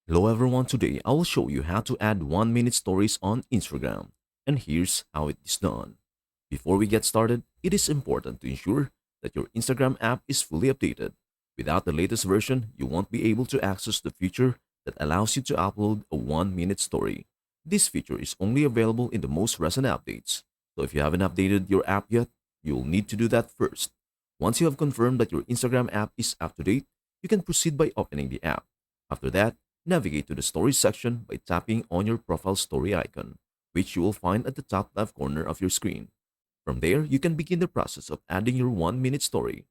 Hello everyone, today I will show you how to add 1 minute stories on Instagram. And here's how it is done. Before we get started, it is important to ensure that your Instagram app is fully updated. Without the latest version, you won't be able to access the feature that allows you to upload a 1 minute story. This feature is only available in the most recent updates. So if you haven't updated your app yet, you'll need to do that first. Once you have confirmed that your Instagram app is up to date, you can proceed by opening the app. After that, navigate to the Stories section by tapping on your profile story icon, which you will find at the top left corner of your screen. From there, you can begin the process of adding your 1 minute story.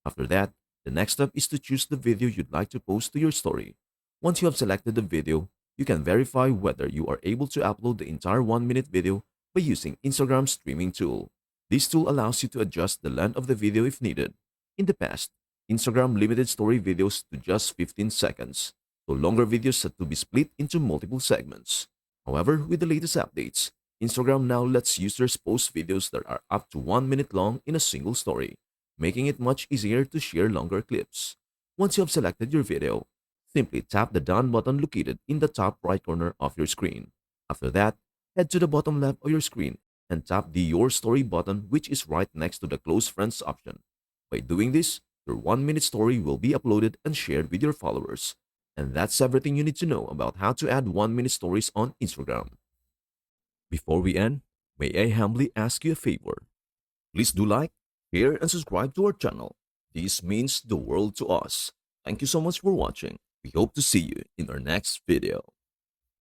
After that, the next step is to choose the video you'd like to post to your story. Once you have selected the video, you can verify whether you are able to upload the entire 1 minute video by using Instagram's streaming tool. This tool allows you to adjust the length of the video if needed. In the past, Instagram limited story videos to just 15 seconds, so longer videos had to be split into multiple segments. However, with the latest updates, Instagram now lets users post videos that are up to 1 minute long in a single story, making it much easier to share longer clips. Once you have selected your video, simply tap the Done button located in the top right corner of your screen. After that, head to the bottom left of your screen and tap the Your Story button, which is right next to the Close Friends option. By doing this, your 1 minute story will be uploaded and shared with your followers. And that's everything you need to know about how to add 1 minute stories on Instagram. Before we end, may I humbly ask you a favor? Please do like, share, and subscribe to our channel. This means the world to us. Thank you so much for watching. We hope to see you in our next video.